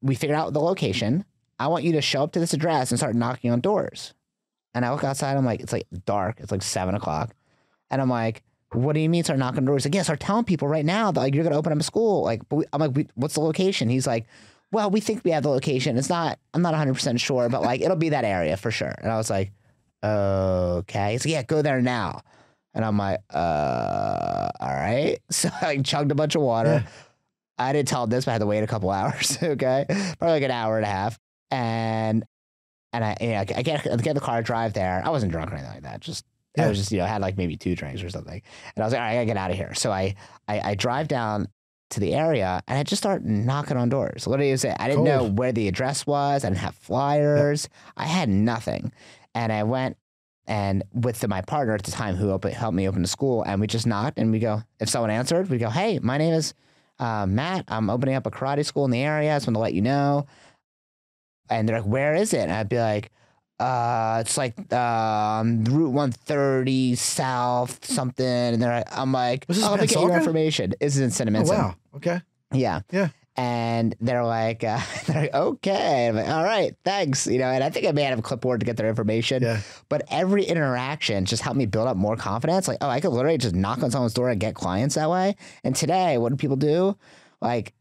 we figured out the location. I want you to show up to this address and start knocking on doors. And I look outside, I'm like, it's like dark. It's like 7 o'clock. And I'm like, what do you mean start knocking on doors? He's like, yeah, start telling people right now that like you're going to open up a school. Like, I'm like, what's the location? He's like, well, we think we have the location. I'm not 100% sure, but like, it'll be that area for sure. And I was like, okay. He's like, yeah, go there now. And I'm like, all right. So I chugged a bunch of water. Yeah. I didn't tell him this, but I had to wait a couple hours. Okay. Probably like an hour and a half. And I get the car, drive there. I wasn't drunk or anything like that. I was just, had like maybe 2 drinks or something. And I was like, all right, I gotta get out of here. So I drive down to the area and I just start knocking on doors. Literally, I didn't know where the address was. I didn't have flyers. I had nothing. And I went and with my partner at the time who helped me open the school, and we just knocked and we go, if someone answered, we go, hey, my name is Matt. I'm opening up a karate school in the area. I just want to let you know. And they're like, where is it? And I'd be like, it's like Route 130 South something. And I'm like, let me get your information. This is in Cinnamon. Oh, wow. Okay. Yeah. Yeah. And they're like, okay. I'm like, all right, thanks. And I think I may have a clipboard to get their information. Yeah. But every interaction just helped me build up more confidence. Like, I could literally just knock on someone's door and get clients that way. And today, what do people do? Like,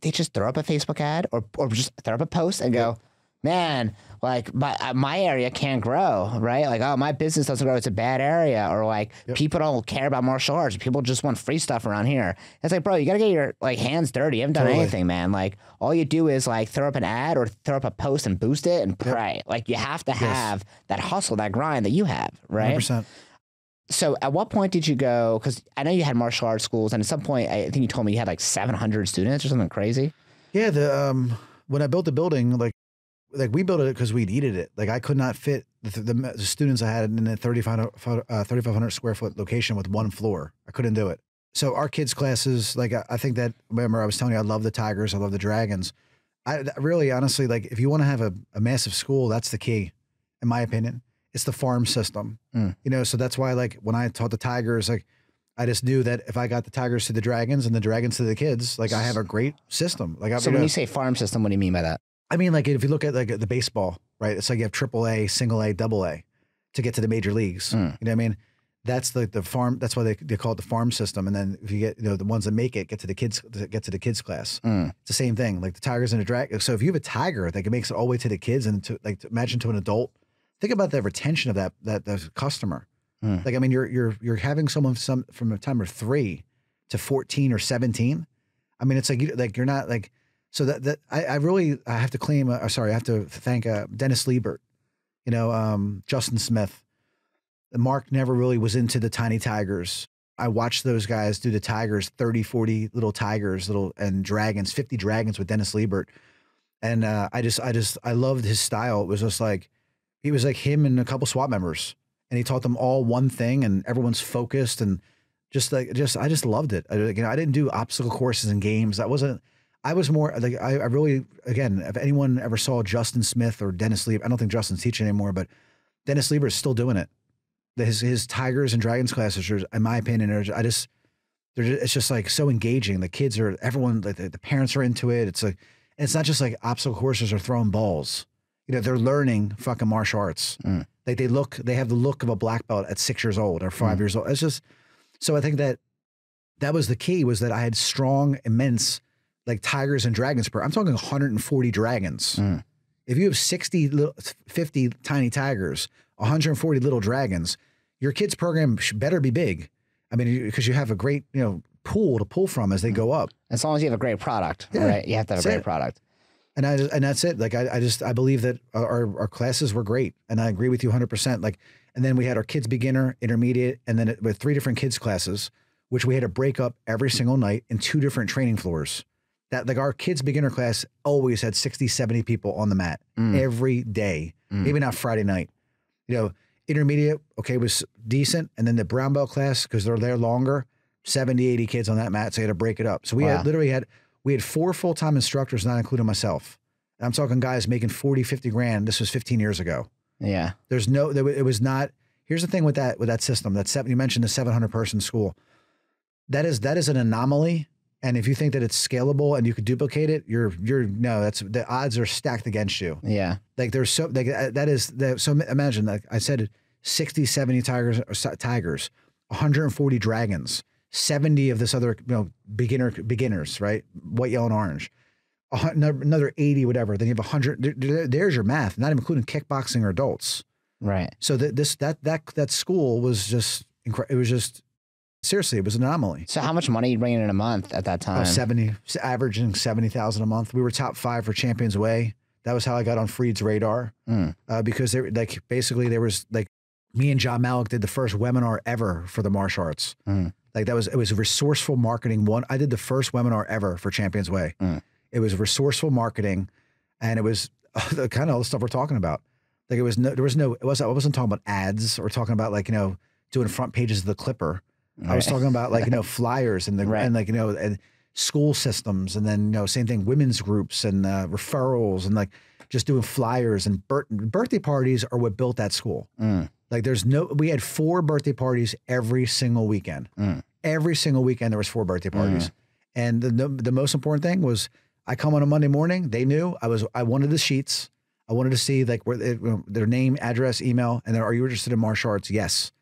they just throw up a Facebook ad or just throw up a post and go, man, like my area can't grow, right? Like, oh, my business doesn't grow. It's a bad area. Or like people don't care about martial arts. People just want free stuff around here. It's like, bro, you got to get your like hands dirty. You haven't done anything, man. Like all you do is like throw up an ad or throw up a post and boost it and pray. Like you have to have that hustle, that grind that you have, right? 100%. So at what point did you go, because I know you had martial arts schools, and at some point, I think you told me you had like 700 students or something crazy. Yeah, when I built the building, like we built it because we needed it. Like I could not fit the students I had in a 3,500 square foot location with 1 floor. I couldn't do it. So our kids' classes, like I think that, remember I was telling you, I love the Tigers, I love the Dragons. I really, honestly, like if you want to have a massive school, that's the key, in my opinion. It's the farm system, so that's why, like, when I taught the Tigers, like, I just knew that if I got the Tigers to the Dragons and the Dragons to the kids, like, I have a great system. Like, so when you say farm system, what do you mean by that? I mean, like, if you look at like the baseball, right? It's like you have AAA, single A, double A to get to the major leagues. You know what I mean? That's like the farm. That's why they call it the farm system. And then if you get, the ones that make it get to the kids class. It's the same thing. Like the Tigers and the Dragons. So if you have a Tiger, like it makes it all the way to the kids and to like imagine to an adult. Think about the retention of that customer. Like, I mean, you're having someone from a time of 3 to 14 or 17. I mean, it's like you're not like, so that I have to claim, I have to thank Dennis Liebert, Justin Smith. Mark never really was into the tiny Tigers. I watched those guys do the Tigers, 30, 40 little Tigers, and Dragons, 50 Dragons with Dennis Liebert. And I loved his style. It was just like, he was like him and a couple SWAT members, and he taught them all one thing, and everyone's focused, and I just loved it. I didn't do obstacle courses and games. I was more like, I really, again, if anyone ever saw Justin Smith or Dennis Liebert, I don't think Justin's teaching anymore, but Dennis Liebert is still doing it. His Tigers and Dragons classes are, in my opinion, it's just like so engaging. The kids are, everyone, like the parents are into it. It's like, and it's not just like obstacle courses or throwing balls. They're learning fucking martial arts. Like they have the look of a black belt at 6 years old or 5 years old. It's just, so I think that was the key, was that I had strong, immense, like tigers and dragons per. I'm talking 140 dragons. If you have 50 tiny tigers, 140 little dragons, your kids' program better be big. I mean, because you have a great, pool to pull from as they go up. As long as you have a great product, right? You have to have a great product. And that's it. Like I believe that our classes were great, and I agree with you 100%. Like, and then we had our kids beginner, intermediate, and then with 3 different kids classes, which we had to break up every single night in 2 different training floors. That like our kids beginner class always had 60, 70 people on the mat every day, maybe not Friday night. Intermediate, okay, was decent. And then the brown belt class, because they're there longer, 70, 80 kids on that mat. So you had to break it up. So we had 4 full-time instructors, not including myself. And I'm talking guys making 40, 50 grand. This was 15 years ago. Yeah. It was not, here's the thing with that system, you mentioned the 700 person school. That is an anomaly. And if you think that it's scalable and you could duplicate it, the odds are stacked against you. Yeah. Like so imagine, like I said, 60, 70 tigers, 140 dragons, 70 of this other, beginners, right? White, yellow, and orange, another 80, whatever. Then you have 100, there's your math, not even including kickboxing or adults. Right. So that school was just incredible. It was just, seriously, it was an anomaly. So how much money you bring in a month at that time? Averaging 70,000 a month. We were top 5 for Champions Way. That was how I got on Freed's radar. Because there was me and John Malik did the first webinar ever for the martial arts. It was resourceful marketing. I did the first webinar ever for Champions Way. It was resourceful marketing, and it was the kind of all the stuff we're talking about. Like I wasn't talking about ads or talking about doing front pages of the Clipper. I was talking about flyers and and school systems, and then same thing, women's groups and referrals, and just doing flyers and birthday parties are what built that school. We had 4 birthday parties every single weekend. Every single weekend there was 4 birthday parties, and the most important thing was I come on a Monday morning. They knew I wanted the sheets. I wanted to see their name, address, email, and then, are you interested in martial arts? Yes.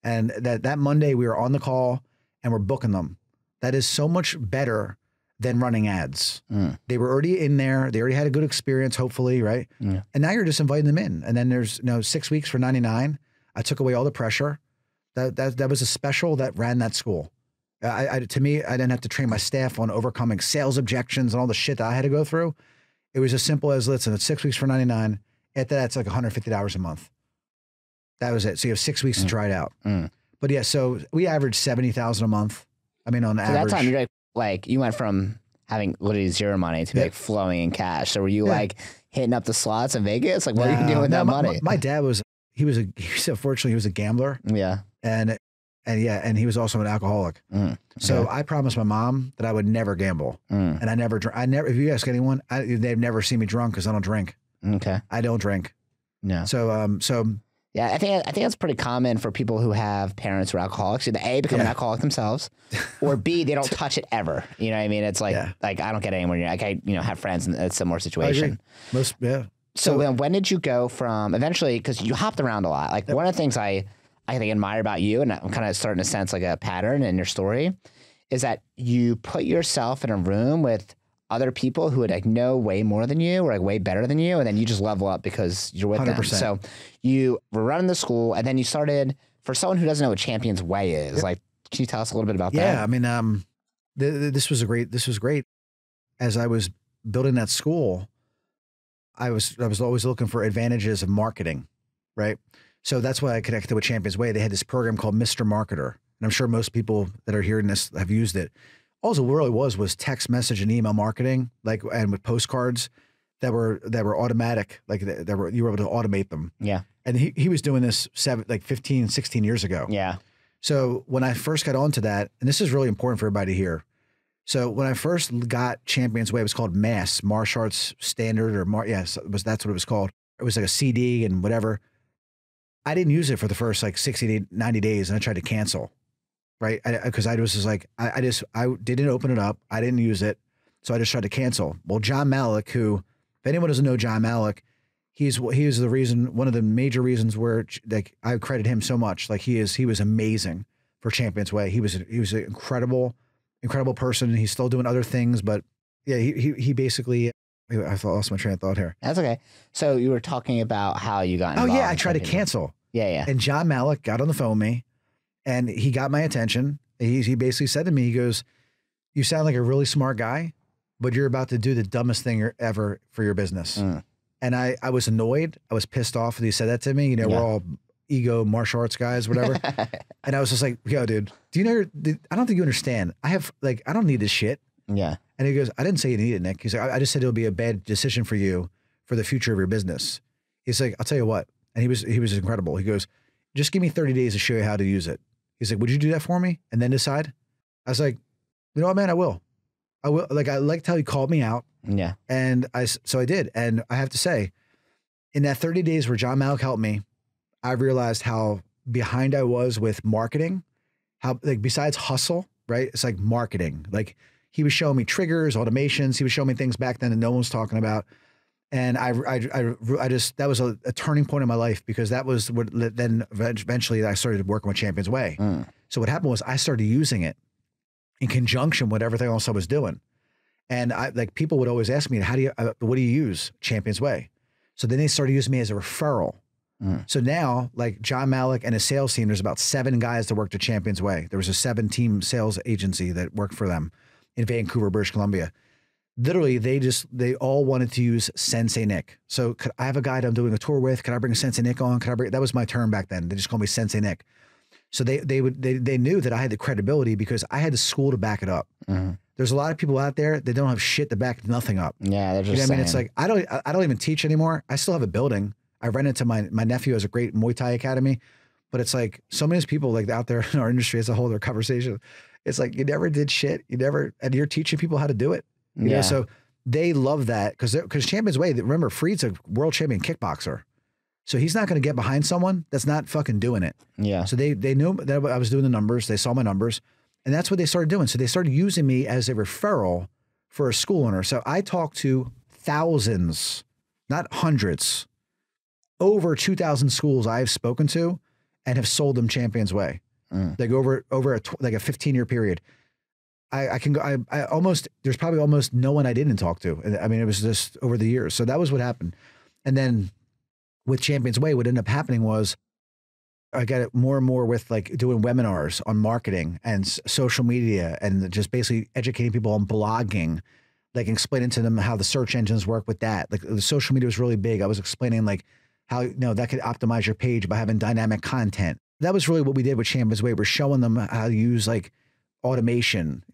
And that Monday we were on the call and we're booking them. That is so much better than running ads. They were already in there. They already had a good experience, hopefully, right? And now you're just inviting them in. And then there's 6 weeks for $99. I took away all the pressure. That was a special that ran that school. To me, I didn't have to train my staff on overcoming sales objections and all the shit that I had to go through. It was as simple as, listen, it's 6 weeks for $99. After that, it's like $150 a month. That was it. So you have 6 weeks to try it out. But yeah, so we averaged 70,000 a month. I mean, on average. That time you're you went from having literally zero money to flowing in cash. So were you hitting up the slots in Vegas? What are you doing with that money? My dad unfortunately he was a gambler. Yeah. And he was also an alcoholic. So I promised my mom that I would never gamble. And I never, if you ask anyone, they've never seen me drunk because I don't drink. Okay. I don't drink. No. So yeah, I think that's pretty common for people who have parents who are alcoholics. Either A, become an alcoholic themselves, or B, they don't touch it ever. You know what I mean? It's I don't get anywhere near. I have friends in a similar situation. I agree. So then when did you go from eventually, because you hopped around a lot. One of the things I think admire about you, and I'm kind of starting to sense a pattern in your story, is that you put yourself in a room with other people who would know way more than you or way better than you, and then you just level up because you're with 100%. Them. So you were running the school, and then you started, for someone who doesn't know what Champions Way is, can you tell us a little bit about that? Yeah, I mean, this was great. As I was building that school, I was always looking for advantages of marketing, right? So that's why I connected with Champions Way. They had this program called Mr. Marketer, and I'm sure most people that are hearing this have used it. All it really was text message and email marketing, and with postcards that were automatic, you were able to automate them. Yeah. And he was doing this 15, 16 years ago. Yeah. So when I first got onto that, and this is really important for everybody here. So when I first got Champions Way, it was called MASS, Martial Arts Standard, that's what it was called. It was like a CD and whatever. I didn't use it for the first 60 to 90 days, and I tried to cancel. Right. Because I was just I didn't open it up. I didn't use it. So I just tried to cancel. Well, John Malik, who, if anyone doesn't know John Malik, he is the reason, one of the major reasons where I credit him so much. He was amazing for Champions Way. He was an incredible person. He's still doing other things, but Yeah, he basically, I lost my train of thought here. That's okay. So you were talking about how you got involved. Oh yeah, I tried to cancel. Yeah. And John Malik got on the phone with me and he got my attention. He basically said to me, he goes, "You sound like a really smart guy, but you're about to do the dumbest thing ever for your business." And I was annoyed. I was pissed off that he said that to me. You know, we're all ego martial arts guys, whatever. And I was just like, yo, dude, do you know, I don't think you understand. I don't need this shit. Yeah. And he goes, "I didn't say you need it, Nick." He's like, I just said it'll be a bad decision for you for the future of your business. He's like, "I'll tell you what." And he was incredible. He goes, "Just give me 30 days to show you how to use it." He's like, "Would you do that for me? And then decide?" I was like, "You know what, man, I will. Like, I liked how he called me out. Yeah. And so I did. And I have to say, in that 30 days where John Malik helped me, I realized how behind I was with marketing, how, like, besides hustle, right? It's like marketing. Like, he was showing me triggers, automations. He was showing me things back then that no one was talking about. And I just, that was a turning point in my life, because that was what then eventually I started working with Champions Way. So what happened was I started using it in conjunction with everything else I was doing. And people would always ask me, what do you use? Champions Way. So then they started using me as a referral. So now, like, John Malik and his sales team, there's about 7 guys that worked at Champions Way. There was a 7-team sales agency that worked for them in Vancouver, British Columbia. Literally, they all wanted to use Sensei Nick. So I have a guy that I'm doing a tour with. Can I bring a Sensei Nick on? That was my term back then. They just called me Sensei Nick. So they knew that I had the credibility because I had the school to back it up. There's a lot of people out there that don't have shit to back nothing up. Yeah, they're just, you know what I mean? It's like, I don't even teach anymore. I still have a building. I rent it to my nephew has a great Muay Thai academy, but it's like, so many people like out there in our industry as a whole, their conversation, it's like, you never did shit. And you're teaching people how to do it. You know? So they love that because Champions Way, remember, Freed's a world champion kickboxer. So he's not going to get behind someone that's not fucking doing it. Yeah. So they knew that I was doing the numbers. They saw my numbers, and that's what they started doing. So they started using me as a referral for a school owner. So I talked to thousands, not hundreds, over 2,000 schools I've spoken to and have sold them Champions Way. Like over a 15-year period. I can go, I almost, there's probably almost no one I didn't talk to. I mean, it was just over the years. So that was what happened. And then with Champions Way, what ended up happening was I got it more and more with like doing webinars on marketing and social media and just basically educating people on blogging, like explaining to them how the search engines work with that. Like the social media was really big. I was explaining like how, that could optimize your page by having dynamic content. That was really what we did with Champions Way. We're showing them how to use like automation,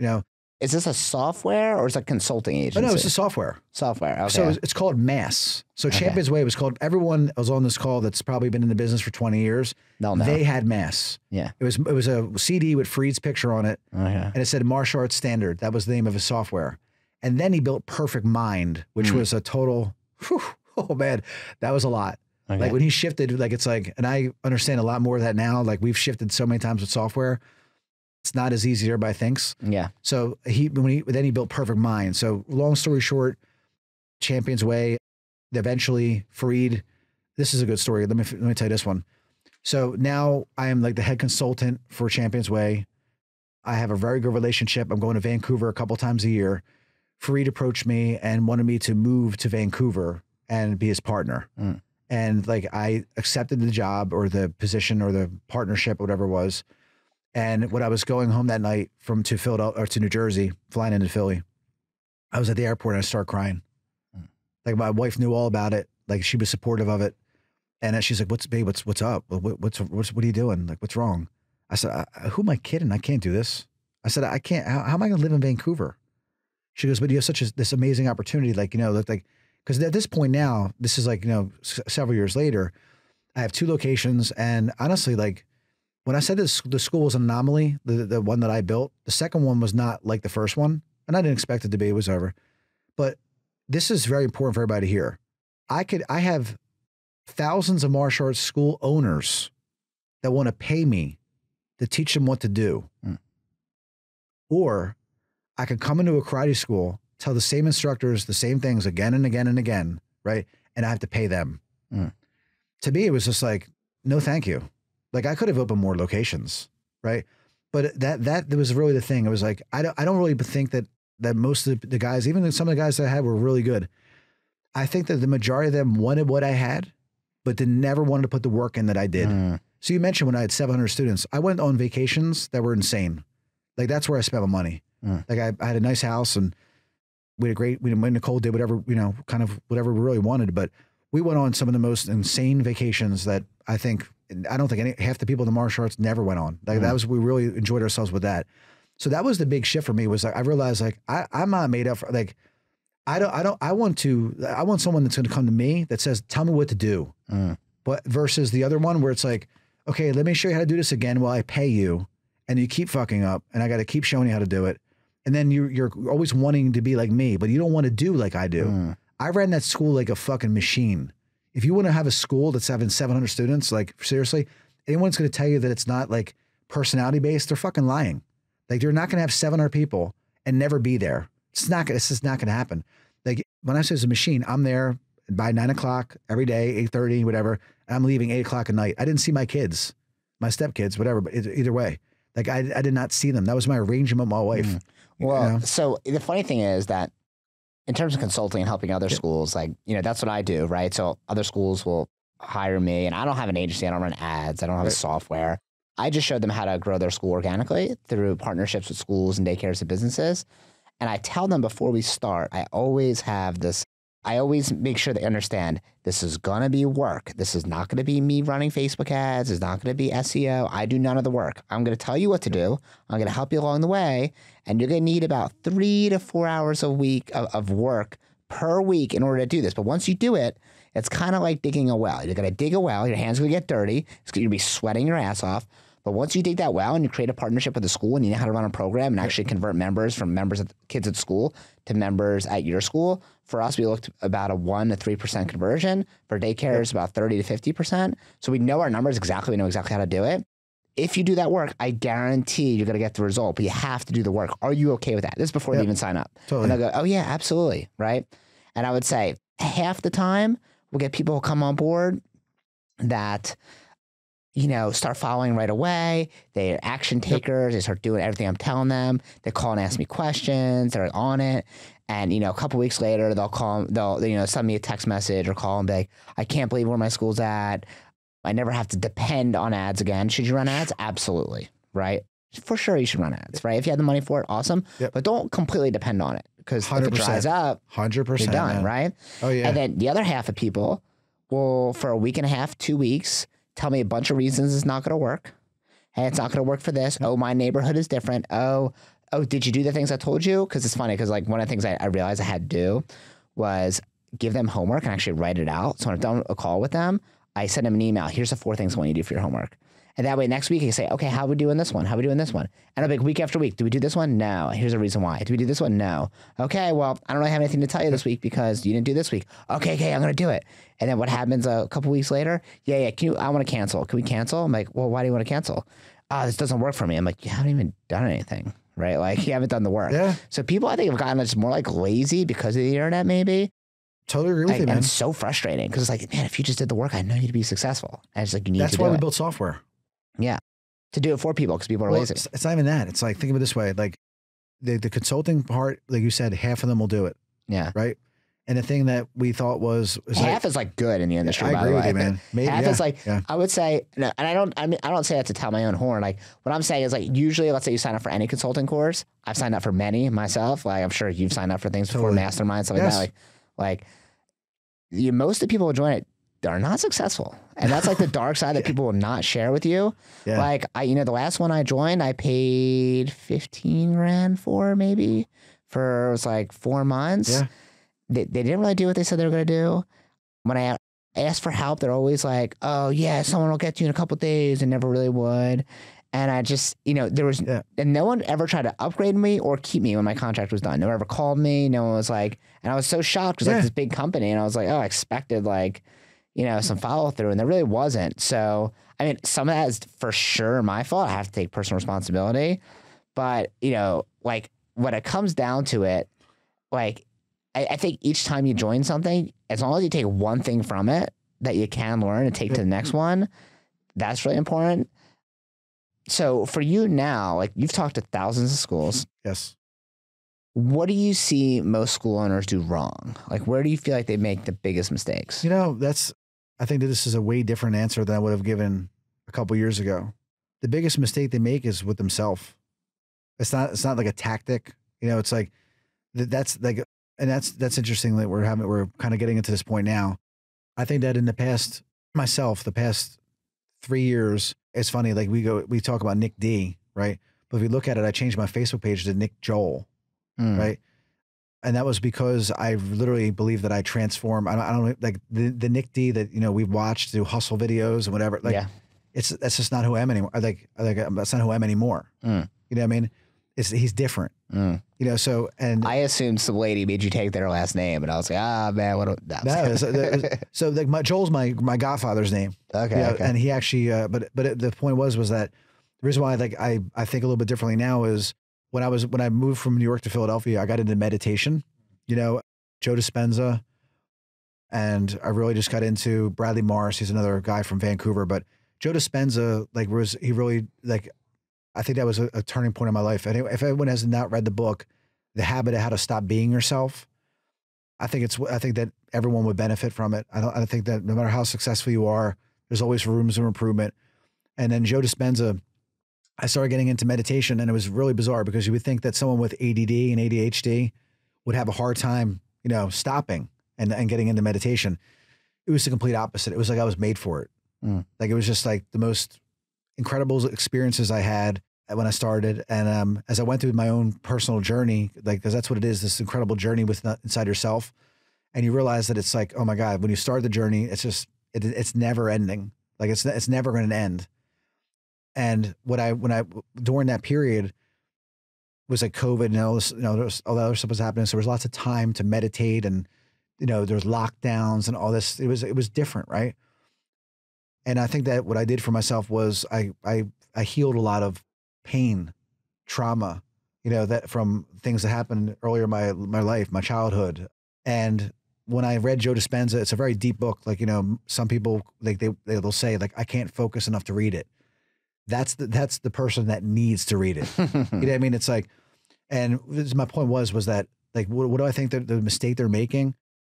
Is this a software or is it a consulting agency? Oh, no, it's a software. Software, okay. So it's called Mass. So Champions Way was called, everyone was on this call that's probably been in the business for 20 years. No. They had Mass. Yeah. It was a CD with Freed's picture on it. And it said Martial Arts Standard. That was the name of his software. And then he built Perfect Mind, which was a total, oh man, that was a lot. Like when he shifted, like it's like, and I understand a lot more of that now. Like we've shifted so many times with software. It's not as easy as everybody thinks. Yeah. So then he built Perfect Mind. So long story short, Champions Way, eventually Freed. This is a good story. Let me tell you this one. So now I am like the head consultant for Champions Way. I have a very good relationship. I'm going to Vancouver a couple times a year. Freed approached me and wanted me to move to Vancouver and be his partner. And like I accepted the job or the position or the partnership, whatever it was. And when I was going home that night to Philadelphia or to New Jersey, flying into Philly, I was at the airport and I started crying. Like my wife knew all about it. Like she was supportive of it. And she's like, what's up? What are you doing? Like, what's wrong? I said, who am I kidding? I can't do this. I said, I can't, how am I going to live in Vancouver? She goes, but you have this amazing opportunity. Like, because at this point now, this is like, several years later, I have 2 locations. And honestly, like when I said this, the school was an anomaly, the one that I built, the second one was not like the first one. And I didn't expect it to be, it was over. But this is very important for everybody here. I have thousands of martial arts school owners that want to pay me to teach them what to do. Or I could come into a karate school, tell the same instructors the same things again and again and again, right? And I have to pay them. To me, it was just like, no, thank you. Like I could have opened more locations, right? But that was really the thing. It was like, I don't really think that that most of the guys, even some of the guys that I had were really good. I think that the majority of them wanted what I had, but they never wanted to put the work in that I did. So you mentioned when I had 700 students, I went on vacations that were insane. Like that's where I spent my money. Like I had a nice house and we had Nicole did whatever, kind of whatever we really wanted, but we went on some of the most insane vacations that I don't think half the people in the martial arts never went on. Like we really enjoyed ourselves with that. So that was the big shift for me, was like, I realized like, I'm not made up for, like, I want someone that's going to come to me that says, tell me what to do. But versus the other one where it's like, okay, let me show you how to do this again while I pay you. And you keep fucking up and I got to keep showing you how to do it. And then you're always wanting to be like me, but you don't want to do like I do. I ran that school like a fucking machine. If you want to have a school that's having 700 students, like seriously, anyone's going to tell you that it's not like personality based, they're fucking lying. Like you're not going to have 700 people and never be there. It's just not going to happen. Like when I say it's a machine, I'm there by 9 o'clock every day, 8:30, whatever. And I'm leaving 8 o'clock at night. I didn't see my kids, my stepkids, whatever, but either way, like I did not see them. That was my arrangement with my wife. Well, so the funny thing is that in terms of consulting and helping other schools, like, that's what I do, right? So other schools will hire me and I don't have an agency. I don't run ads. I don't have a software. I just showed them how to grow their school organically through partnerships with schools and daycares and businesses. And I tell them before we start, I always make sure they understand this is going to be work. This is not going to be me running Facebook ads. It's not going to be SEO. I do none of the work. I'm going to tell you what to do. I'm going to help you along the way. And you're going to need about 3 to 4 hours a week of work per week in order to do this. But once you do it, it's kind of like digging a well. You're going to dig a well. Your hands are going to get dirty. You're going to be sweating your ass off. But once you dig that well and you create a partnership with the school and you know how to run a program and actually convert members from members of kids at school to members at your school, for us, we looked about a 1 to 3% conversion. For daycares, about 30 to 50%. So we know our numbers exactly. We know exactly how to do it. If you do that work, I guarantee you're going to get the result, but you have to do the work. Are you okay with that? This is before you even sign up. Totally. And they'll go, oh yeah, absolutely. Right. And I would say half the time we'll get people who come on board that start following right away. They're action takers. They start doing everything I'm telling them. They call and ask me questions. They're on it. And, a couple weeks later, they'll send me a text message or call and be like, I can't believe where my school's at. I never have to depend on ads again. Should you run ads? Absolutely. Right. For sure. You should run ads, right? If you have the money for it, awesome. But don't completely depend on it because if it dries up, 100%, you're done. Right. Oh yeah. And then the other half of people will, for a week and a half, 2 weeks, tell me a bunch of reasons it's not going to work. Hey, it's not going to work for this. Oh, my neighborhood is different. Oh, did you do the things I told you? Because it's funny because like one of the things I realized I had to do was give them homework and actually write it out. So when I've done a call with them, I send them an email. Here's the 4 things I want you to do for your homework. And that way next week I say, okay, how are we doing this one? How are we doing this one? And I'll be like, week after week, do we do this one? No. Here's a reason why. Do we do this one? No. Okay, well, I don't really have anything to tell you this week because you didn't do this week. Okay, I'm going to do it. And then what happens a couple weeks later? Yeah, I want to cancel. Can we cancel? I'm like, well, why do you want to cancel? This doesn't work for me. I'm like, you haven't even done anything, right? Like you haven't done the work. Yeah. So people, I think, have gotten just more like lazy because of the internet, maybe. Totally agree with you, man. And it's so frustrating because it's like, man, if you just did the work, I know you to be successful. And it's like, you need to do it. That's why we built software. Yeah. To do it for people because people are lazy. It's not even that. It's like, think of it this way. Like the consulting part, like you said, half of them will do it. Yeah. Right. And the thing that we thought was half is like good in the industry. I agree with you, man. Maybe, half is like, I would say, and I don't say that to tell my own horn. Like what I'm saying is like, usually let's say you sign up for any consulting course. I've signed up for many myself. Like I'm sure you've signed up for things before, mastermind, stuff like that. Like most of the people who join it are not successful. And that's like the dark side that people will not share with you. Yeah. Like the last one I joined, I paid 15 grand for maybe for, it was like 4 months. Yeah. They didn't really do what they said they were going to do. When I asked for help, they're always like, oh yeah, someone will get you in a couple of days, and never really would. And I just, there was, and no one ever tried to upgrade me or keep me when my contract was done. No one ever called me. No one was like, and I was so shocked because like this big company, and I was like, oh, I expected like, some follow through, and there really wasn't. So, I mean, some of that is for sure my fault. I have to take personal responsibility. But, like when it comes down to it, like, I think each time you join something, as long as you take one thing from it that you can learn and take to the next one, that's really important. So for you now, like you've talked to thousands of schools. Yes. What do you see most school owners do wrong? Like, where do you feel like they make the biggest mistakes? You know, I think that this is a way different answer than I would have given a couple years ago. The biggest mistake they make is with themselves. It's not like a tactic. You know, it's like, that's like, and that's interesting that we're kind of getting into this point now. I think that in the past 3 years, it's funny. Like we talk about Nick D, right? But if we look at it, I changed my Facebook page to Nick Joel, right? And that was because I literally believe that I transform. I don't like the Nick D that, you know, we've watched through hustle videos and whatever. Like, that's just not who I am anymore. That's not who I am anymore. You know what I mean? He's different. You know, so, and I assumed some lady made you take their last name, and I was like, man, what? So like Joel's my godfather's name. Okay, you know, okay. And he actually, but the point was that the reason why I think a little bit differently now is when I moved from New York to Philadelphia, I got into meditation. You know, Joe Dispenza, and I really just got into Bradley Morris. He's another guy from Vancouver, but Joe Dispenza, I think that was a turning point in my life. And if anyone has not read the book, The Habit of How to Stop Being Yourself, I think that everyone would benefit from it. I think that no matter how successful you are, there's always rooms for improvement. And then Joe Dispenza, I started getting into meditation, and it was really bizarre because you would think that someone with ADD and ADHD would have a hard time, you know, stopping and getting into meditation. It was the complete opposite. It was like I was made for it. Like, it was just like the most incredible experiences I had when I started. And as I went through my own personal journey, like, because that's what it is, this incredible journey inside yourself. And you realize that it's like, oh my God, when you start the journey, it's just, it's never ending. Like, it's never going to end. And during that period was like COVID and all this, you know, all the other stuff was happening. So there was lots of time to meditate, and, you know, there's lockdowns and all this. It was different. Right. And I think that what I did for myself was I healed a lot of pain, trauma, you know, that from things that happened earlier in my life, my childhood. And when I read Joe Dispenza, it's a very deep book. Like, you know, some people, like, they'll say, like, I can't focus enough to read it. That's the person that needs to read it. You know what I mean? It's like, and my point was that, like, what do I think that the mistake they're making?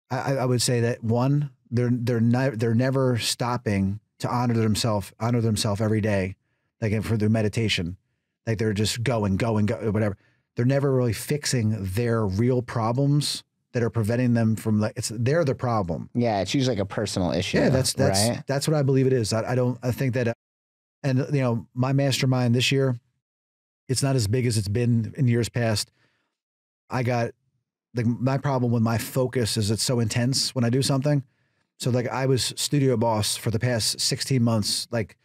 I would say that, one, they're never stopping to honor themselves every day, like, for their meditation. Like, they're just going, whatever. They're never really fixing their real problems that are preventing them from, like, they're the problem. Yeah, it's usually like a personal issue. Yeah, that's what I believe it is. I think that, and, you know, my mastermind this year, it's not as big as it's been in years past. I got, like, my problem with my focus is it's so intense when I do something. So, like, I was studio boss for the past 16 months, like,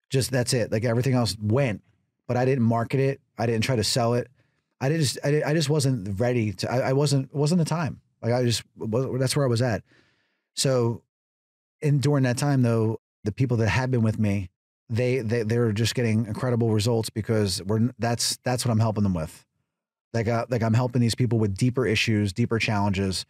just, that's it. Like, everything else went, but I didn't market it. I didn't try to sell it. I just wasn't ready to, it wasn't the time. Like, that's where I was at. So, during that time though, the people that had been with me, they're just getting incredible results because that's what I'm helping them with. Like I'm helping these people with deeper issues, deeper challenges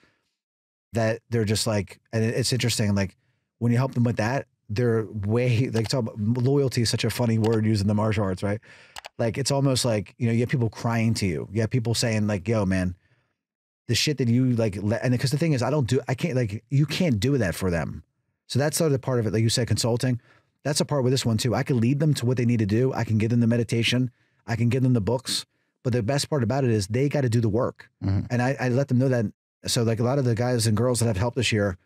that they're just like, and it's interesting. Like, when you help them with that, they're way, like, talk about, loyalty is such a funny word used in the martial arts, right? Like, it's almost like, you know, you have people crying to you. You have people saying, like, yo, man, the shit that you, like, and because the thing is, I can't, like, you can't do that for them. So that's sort of the part of it. Like you said, consulting, that's a part with this one too. I can lead them to what they need to do. I can give them the meditation. I can give them the books. But the best part about it is they got to do the work. And I let them know that. So, like, a lot of the guys and girls that I've helped this year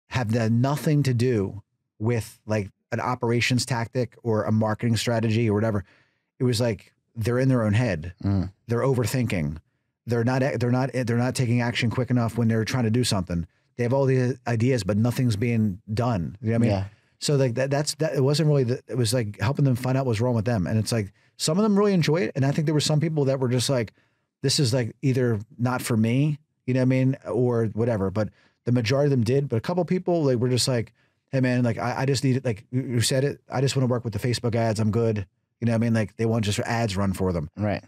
have nothing to do with, like, an operations tactic or a marketing strategy or whatever. It was like, they're in their own head. They're overthinking. They're not taking action quick enough when they're trying to do something. They have all the ideas, but nothing's being done. You know what I mean? Yeah. So, like, that it wasn't really, it was like helping them find out what's wrong with them. And it's like, some of them really enjoy it. And I think there were some people that were just like, this is, like, either not for me, you know what I mean? Or whatever. But the majority of them did. But a couple of people, like, were just like, hey man, like, I just need it. Like you said it. I just want to work with the Facebook ads. I'm good. You know what I mean? Like, they want just ads run for them. Right.